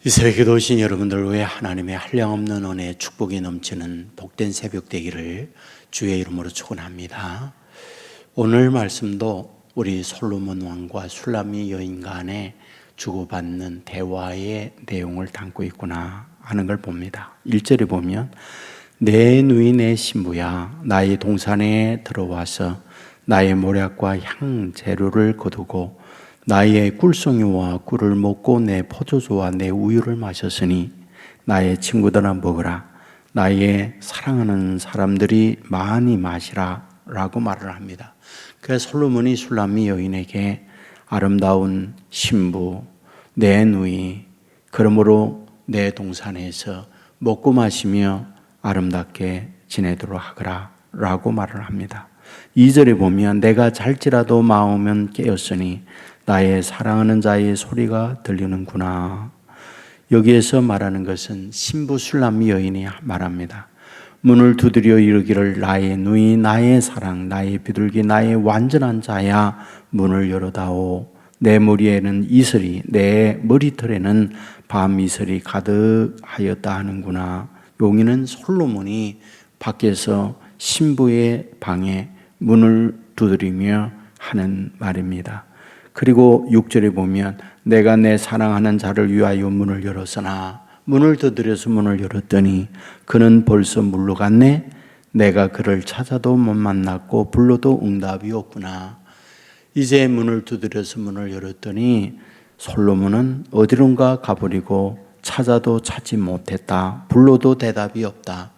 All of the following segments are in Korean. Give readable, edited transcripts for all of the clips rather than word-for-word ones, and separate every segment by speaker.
Speaker 1: 이 새벽에 오신 여러분들 위해 하나님의 한량없는 은혜의 축복이 넘치는 복된 새벽 되기를 주의 이름으로 축원합니다. 오늘 말씀도 우리 솔로몬 왕과 술람미 여인 간에 주고받는 대화의 내용을 담고 있구나 하는 걸 봅니다. 1절에 보면 내 누이 내 신부야 나의 동산에 들어와서 나의 모략과 향 재료를 거두고 나의 꿀송이와 꿀을 먹고 내 포도주와 내 우유를 마셨으니 나의 친구들아 먹으라. 나의 사랑하는 사람들이 많이 마시라 라고 말을 합니다. 그래서 솔로몬이 술람미 여인에게 아름다운 신부, 내 누이, 그러므로 내 동산에서 먹고 마시며 아름답게 지내도록 하거라 라고 말을 합니다. 2절에 보면 내가 잘지라도 마음은 깨었으니 나의 사랑하는 자의 소리가 들리는구나. 여기에서 말하는 것은 신부 술람미 여인이 말합니다. 문을 두드려 이르기를 나의 누이 나의 사랑 나의 비둘기 나의 완전한 자야 문을 열어다오. 내 머리에는 이슬이 내 머리털에는 밤 이슬이 가득하였다 하는구나. 여기는 솔로몬이 밖에서 신부의 방에 문을 두드리며 하는 말입니다. 그리고 6절에 보면 내가 내 사랑하는 자를 위하여 문을 열었으나 문을 두드려서 문을 열었더니 그는 벌써 물러갔네. 내가 그를 찾아도 못 만났고 불러도 응답이 없구나. 이제 문을 두드려서 문을 열었더니 솔로몬은 어디론가 가버리고 찾아도 찾지 못했다. 불러도 대답이 없다.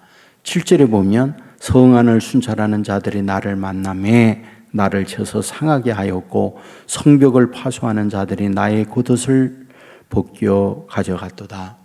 Speaker 1: 7절에 보면 성 안을 순찰하는 자들이 나를 만나매 나를 쳐서 상하게 하였고 성벽을 파수하는 자들이 나의 겉옷을 벗겨 가져갔도다.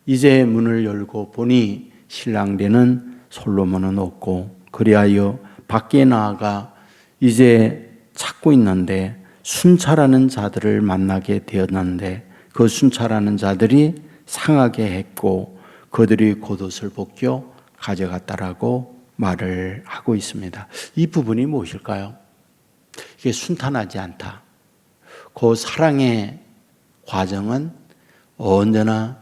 Speaker 1: 이제 문을 열고 보니 신랑되는 솔로몬은 없고 그리하여 밖에 나아가 이제 찾고 있는데 순찰하는 자들을 만나게 되었는데 그 순찰하는 자들이 상하게 했고 그들이 겉옷을 벗겨 가져갔다라고 말을 하고 있습니다. 이 부분이 무엇일까요? 이게 순탄하지 않다. 그 사랑의 과정은 언제나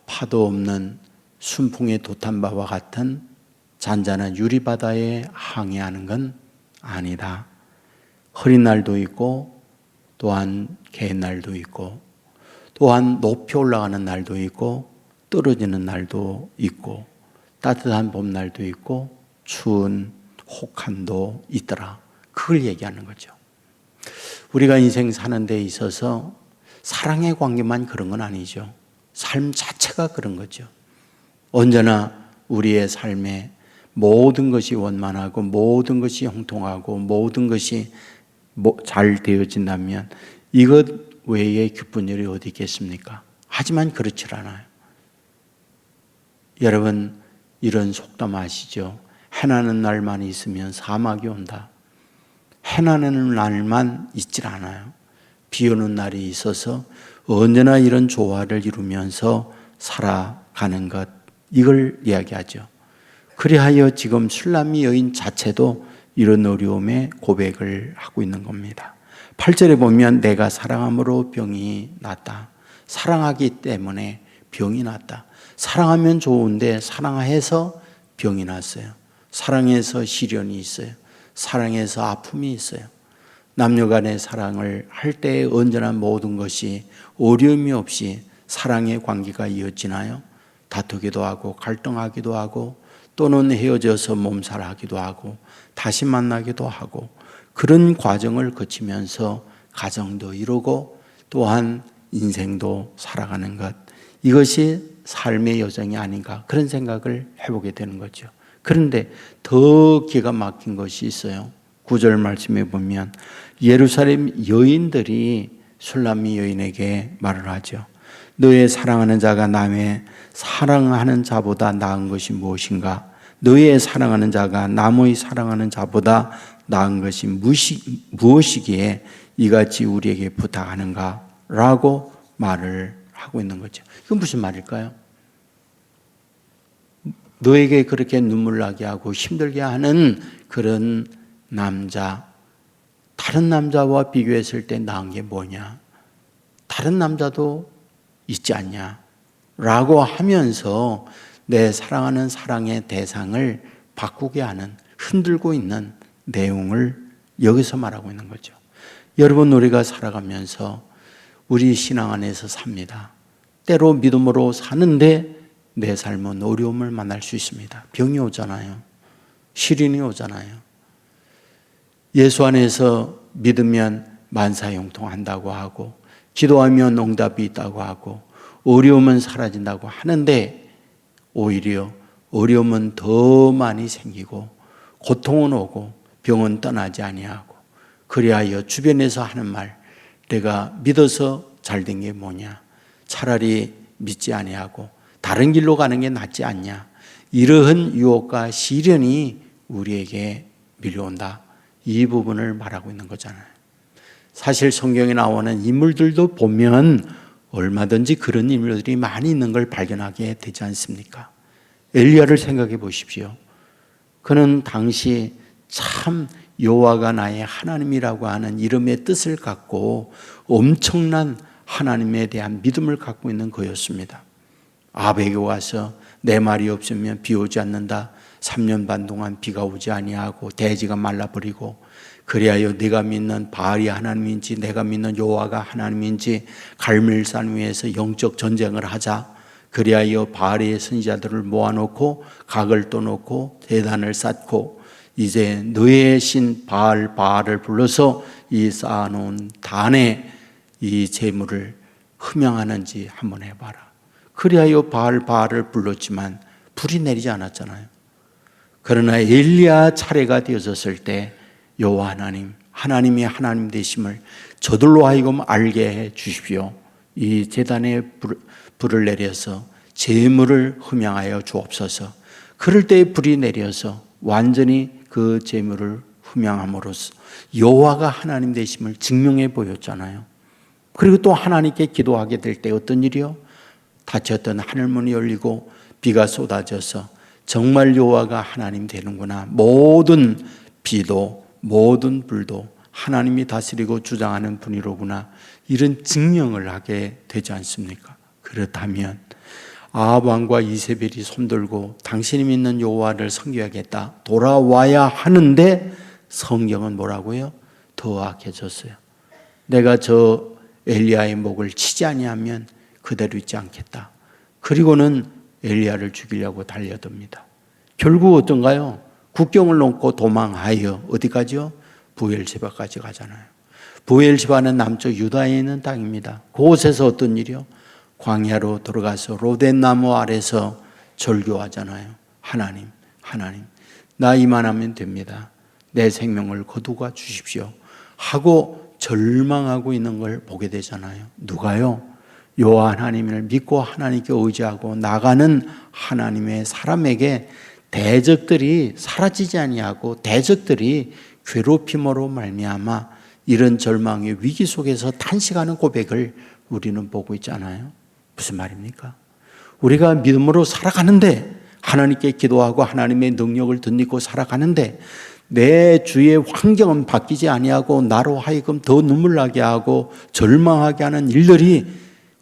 Speaker 1: 파도 없는 순풍에 돛한 바와 같은 잔잔한 유리바다에 항해하는 건 아니다. 흐린 날도 있고 또한 개인 날도 있고 또한 높이 올라가는 날도 있고 떨어지는 날도 있고 따뜻한 봄날도 있고 추운 혹한도 있더라. 그걸 얘기하는 거죠. 우리가 인생 사는 데 있어서 사랑의 관계만 그런 건 아니죠. 삶 자체가 그런 거죠. 언제나 우리의 삶에 모든 것이 원만하고 모든 것이 형통하고 모든 것이 잘 되어진다면 이것 외에 기쁜 일이 어디 있겠습니까? 하지만 그렇지 않아요. 여러분 이런 속담 아시죠? 해나는 날만 있으면 사막이 온다. 해나는 날만 있질 않아요. 비 오는 날이 있어서 언제나 이런 조화를 이루면서 살아가는 것, 이걸 이야기하죠. 그리하여 지금 술람미 여인 자체도 이런 어려움에 고백을 하고 있는 겁니다. 8절에 보면 내가 사랑함으로 병이 났다. 사랑하기 때문에 병이 났다. 사랑하면 좋은데 사랑해서 병이 났어요. 사랑해서 시련이 있어요. 사랑해서 아픔이 있어요. 남녀 간의 사랑을 할 때 언제나 모든 것이 어려움이 없이 사랑의 관계가 이어지나요? 다투기도 하고 갈등하기도 하고 또는 헤어져서 몸살하기도 하고 다시 만나기도 하고 그런 과정을 거치면서 가정도 이루고 또한 인생도 살아가는 것, 이것이 삶의 여정이 아닌가 그런 생각을 해보게 되는 거죠. 그런데 더 기가 막힌 것이 있어요. 9절 말씀에 보면 예루살렘 여인들이 술람미 여인에게 말을 하죠. 너의 사랑하는 자가 남의 사랑하는 자보다 나은 것이 무엇인가? 너의 사랑하는 자가 남의 사랑하는 자보다 나은 것이 무엇이기에 이같이 우리에게 부탁하는가? 라고 말을 하고 있는 거죠. 이건 무슨 말일까요? 너에게 그렇게 눈물 나게 하고 힘들게 하는 그런 남자, 다른 남자와 비교했을 때 나은 게 뭐냐? 다른 남자도 있지 않냐 라고 하면서 내 사랑하는 사랑의 대상을 바꾸게 하는, 흔들고 있는 내용을 여기서 말하고 있는 거죠. 여러분, 우리가 살아가면서 우리 신앙 안에서 삽니다. 때로 믿음으로 사는데 내 삶은 어려움을 만날 수 있습니다. 병이 오잖아요. 시련이 오잖아요. 예수 안에서 믿으면 만사형통한다고 하고, 기도하면 응답이 있다고 하고, 어려움은 사라진다고 하는데 오히려 어려움은 더 많이 생기고 고통은 오고 병은 떠나지 아니하고, 그리하여 주변에서 하는 말, 내가 믿어서 잘된 게 뭐냐, 차라리 믿지 아니하고 다른 길로 가는 게 낫지 않냐, 이러한 유혹과 시련이 우리에게 밀려온다. 이 부분을 말하고 있는 거잖아요. 사실 성경에 나오는 인물들도 보면 얼마든지 그런 인물들이 많이 있는 걸 발견하게 되지 않습니까? 엘리야를 생각해 보십시오. 그는 당시 참 여호와가 나의 하나님이라고 하는 이름의 뜻을 갖고 엄청난 하나님에 대한 믿음을 갖고 있는 그였습니다. 아합에게 와서 내 말이 없으면 비 오지 않는다. 3년 반 동안 비가 오지 아니하고 대지가 말라버리고, 그리하여 네가 믿는 바알이 하나님인지 내가 믿는 여호와가 하나님인지 갈멜산 위에서 영적 전쟁을 하자. 그리하여 바알의 선지자들을 모아놓고 각을 떠놓고 대단을 쌓고, 이제 너의 신 바알을 불러서 이 쌓아놓은 단에 이 제물을 흠양하는지 한번 해봐라. 그리하여 바알을 불렀지만 불이 내리지 않았잖아요. 그러나 엘리야 차례가 되어졌을 때 여호와 하나님, 하나님이 하나님 되심을 저들로 하여금 알게 해 주십시오. 이 제단에 불을 내려서 제물을 흠양하여 주옵소서. 그럴 때 불이 내려서 완전히 그 제물을 흠양함으로써 여호와가 하나님 되심을 증명해 보였잖아요. 그리고 또 하나님께 기도하게 될 때 어떤 일이요? 닫혔던 하늘문이 열리고 비가 쏟아져서 정말 여호와가 하나님 되는구나, 모든 비도 모든 불도 하나님이 다스리고 주장하는 분이로구나, 이런 증명을 하게 되지 않습니까? 그렇다면 아합 왕과 이세벨이 손들고 당신이 믿는 여호와를 섬겨야겠다 돌아와야 하는데, 성경은 뭐라고요? 더 악해졌어요. 내가 저 엘리야의 목을 치지 아니하면 그대로 있지 않겠다. 그리고는 엘리야를 죽이려고 달려듭니다. 결국 어떤가요? 국경을 넘고 도망하여 어디까지요? 부엘세바까지 가잖아요. 부엘세바는 남쪽 유다에 있는 땅입니다. 그곳에서 어떤 일이요? 광야로 들어가서 로덴나무 아래서 절규하잖아요. 하나님, 나 이만하면 됩니다. 내 생명을 거두어 주십시오 하고 절망하고 있는 걸 보게 되잖아요. 누가요? 여호와 하나님을 믿고 하나님께 의지하고 나가는 하나님의 사람에게 대적들이 사라지지 아니하고 대적들이 괴롭힘으로 말미암아 이런 절망의 위기 속에서 탄식하는 고백을 우리는 보고 있잖아요. 무슨 말입니까? 우리가 믿음으로 살아가는데, 하나님께 기도하고 하나님의 능력을 덧입고 살아가는데 내 주의 환경은 바뀌지 아니하고 나로 하여금 더 눈물 나게 하고 절망하게 하는 일들이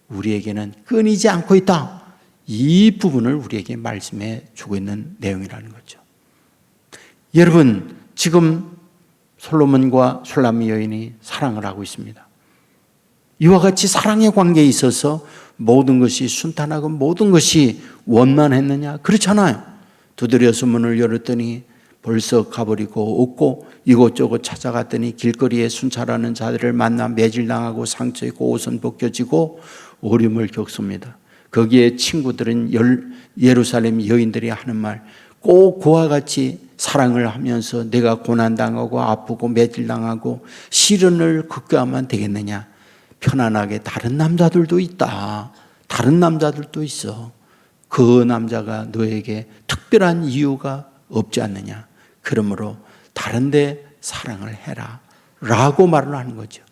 Speaker 1: 우리에게는 끊이지 않고 있다. 이 부분을 우리에게 말씀해 주고 있는 내용이라는 거죠. 여러분, 지금 솔로몬과 슐라미 여인이 사랑을 하고 있습니다. 이와 같이 사랑의 관계에 있어서 모든 것이 순탄하고 모든 것이 원만했느냐? 그렇잖아요. 두드려서 문을 열었더니 벌써 가버리고 없고, 이곳저곳 찾아갔더니 길거리에 순찰하는 자들을 만나 매질당하고 상처 입고 옷은 벗겨지고 어려움을 겪습니다. 거기에 친구들은 예루살렘 여인들이 하는 말, 꼭 그와 같이 사랑을 하면서 내가 고난당하고 아프고 매질당하고 시련을 겪어야만 되겠느냐? 편안하게 다른 남자들도 있다. 다른 남자들도 있어. 그 남자가 너에게 특별한 이유가 없지 않느냐? 그러므로 다른 데 사랑을 해라 라고 말을 하는 거죠.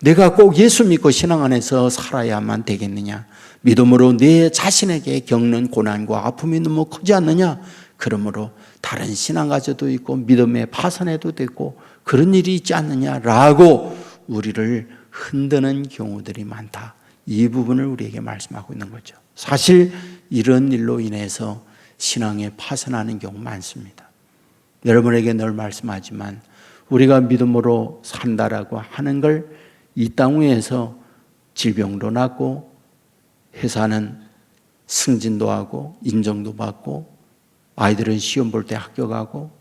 Speaker 1: 내가 꼭 예수 믿고 신앙 안에서 살아야만 되겠느냐? 믿음으로 내 자신에게 겪는 고난과 아픔이 너무 크지 않느냐? 그러므로 다른 신앙 가져도 있고 믿음에 파산해도 되고 그런 일이 있지 않느냐라고 우리를 흔드는 경우들이 많다. 이 부분을 우리에게 말씀하고 있는 거죠. 사실 이런 일로 인해서 신앙에 파산하는 경우 많습니다. 여러분에게 늘 말씀하지만 우리가 믿음으로 산다라고 하는 걸 이 땅 위에서 질병도 낫고 회사는 승진도 하고 인정도 받고 아이들은 시험 볼 때 합격하고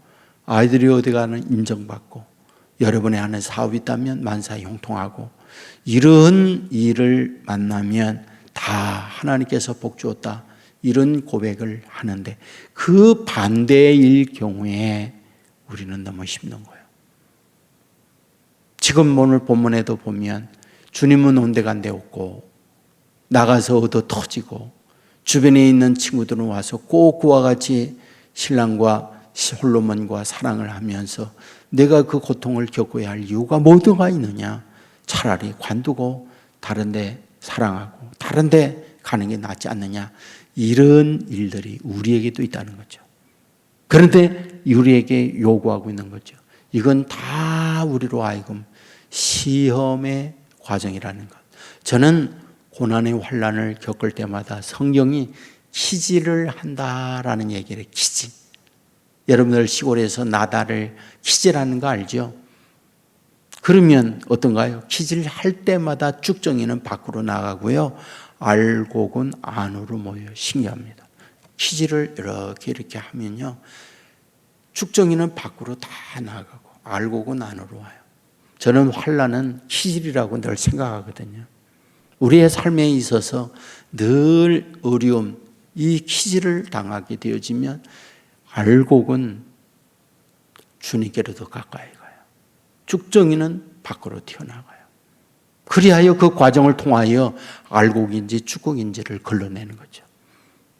Speaker 1: 아이들이 어디 가는 인정받고 여러분의 하는 사업이 있다면 만사에 형통하고 이런 일을 만나면 다 하나님께서 복 주었다 이런 고백을 하는데 그 반대일 경우에 우리는 너무 힘든 거예요. 지금 오늘 본문에도 보면 주님은 온데간데 없고 나가서 얻어 터지고 주변에 있는 친구들은 와서 꼭 그와 같이 신랑과 솔로몬과 사랑을 하면서 내가 그 고통을 겪어야 할 이유가 뭐가 있느냐, 차라리 관두고 다른 데 사랑하고 다른 데 가는 게 낫지 않느냐, 이런 일들이 우리에게도 있다는 거죠. 그런데 우리에게 요구하고 있는 거죠. 이건 다 우리로 하여금 시험의 과정이라는 것. 저는 고난의 환난을 겪을 때마다 성경이 키질을 한다라는 얘기를 해요. 키질. 여러분들 시골에서 나다를 키질하는 거 알죠? 그러면 어떤가요? 키질할 때마다 쭉정이는 밖으로 나가고요, 알곡은 안으로 모여요. 신기합니다. 키질을 이렇게 하면요, 쭉정이는 밖으로 다 나가고 알곡은 안으로 와요. 저는 환난은 키질이라고 늘 생각하거든요. 우리의 삶에 있어서 늘 어려움, 이 키질을 당하게 되어지면 알곡은 주님께로 더 가까이 가요. 쭉정이는 밖으로 튀어나가요. 그리하여 그 과정을 통하여 알곡인지 쭉곡인지를 걸러내는 거죠.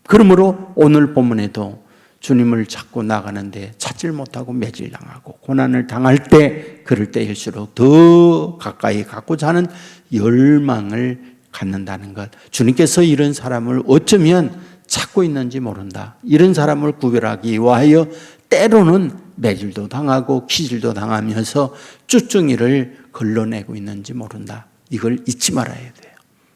Speaker 1: 그러므로 오늘 본문에도 주님을 찾고 나가는데 찾질 못하고 매질당하고 고난을 당할 때 그럴 때일수록 더 가까이 갖고자 하는 열망을 갖는다는 것. 주님께서 이런 사람을 어쩌면 찾고 있는지 모른다. 이런 사람을 구별하기 위하여 때로는 매질도 당하고 키질도 당하면서 쭈쭈이를 걸러내고 있는지 모른다. 이걸 잊지 말아야 돼요.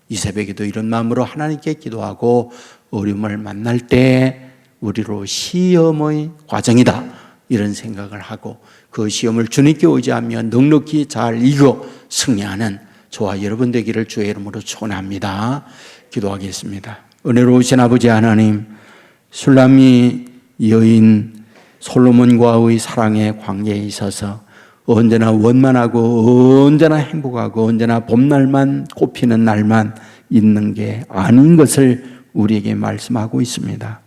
Speaker 1: 이 새벽에도 이런 마음으로 하나님께 기도하고 어려움을 만날 때 우리로 시험의 과정이다 이런 생각을 하고 그 시험을 주님께 의지하며 넉넉히 잘 이겨 승리하는 저와 여러분 되기를 주의 이름으로 축원합니다. 기도하겠습니다. 은혜로우신 아버지 하나님, 술람미 여인 솔로몬과의 사랑의 관계에 있어서 언제나 원만하고 언제나 행복하고 언제나 봄날만 꽃피는 날만 있는 게 아닌 것을 우리에게 말씀하고 있습니다.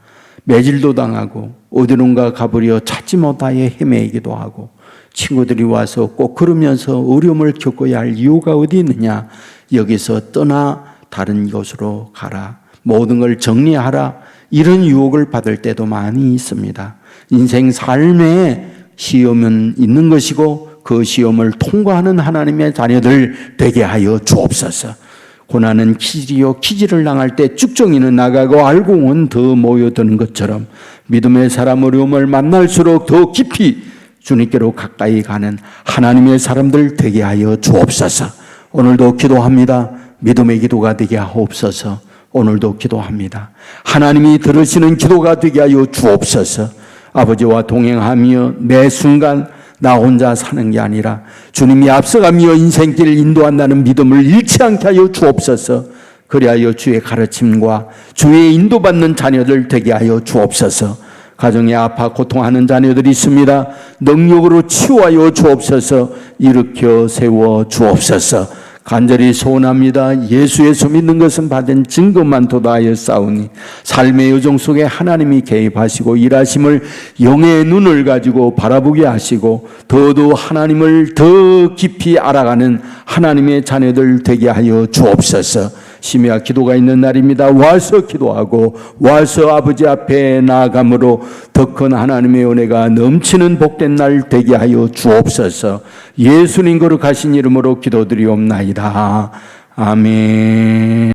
Speaker 1: 매질도 당하고 어디론가 가버려 찾지 못하여 헤매기도 하고 친구들이 와서 꼭 그러면서 어려움을 겪어야 할 이유가 어디 있느냐, 여기서 떠나 다른 곳으로 가라, 모든 걸 정리하라, 이런 유혹을 받을 때도 많이 있습니다. 인생 삶에 시험은 있는 것이고 그 시험을 통과하는 하나님의 자녀들 되게 하여 주옵소서. 고난은 키질이요, 키질을 당할 때 쭉정이는 나가고 알곡은 더 모여드는 것처럼 믿음의 사람 어려움을 만날수록 더 깊이 주님께로 가까이 가는 하나님의 사람들 되게 하여 주옵소서. 오늘도 기도합니다. 믿음의 기도가 되게 하옵소서. 오늘도 기도합니다. 하나님이 들으시는 기도가 되게 하여 주옵소서. 아버지와 동행하며 매 순간 나 혼자 사는 게 아니라 주님이 앞서가며 인생길을 인도한다는 믿음을 잃지 않게 하여 주옵소서. 그리하여 주의 가르침과 주의 인도받는 자녀들 되게 하여 주옵소서. 가정에 아파 고통하는 자녀들이 있습니다. 능력으로 치유하여 주옵소서. 일으켜 세워 주옵소서. 간절히 소원합니다. 예수 예수 믿는 것은 받은 증거만 도다하여 싸우니 삶의 여정 속에 하나님이 개입하시고 일하심을 영의 눈을 가지고 바라보게 하시고 더더 하나님을 더 깊이 알아가는 하나님의 자녀들 되게 하여 주옵소서. 심야 기도가 있는 날입니다. 와서 기도하고 와서 아버지 앞에 나아감으로 더 큰 하나님의 은혜가 넘치는 복된 날 되게 하여 주옵소서. 예수님 거룩하신 이름으로 기도드리옵나이다. 아멘.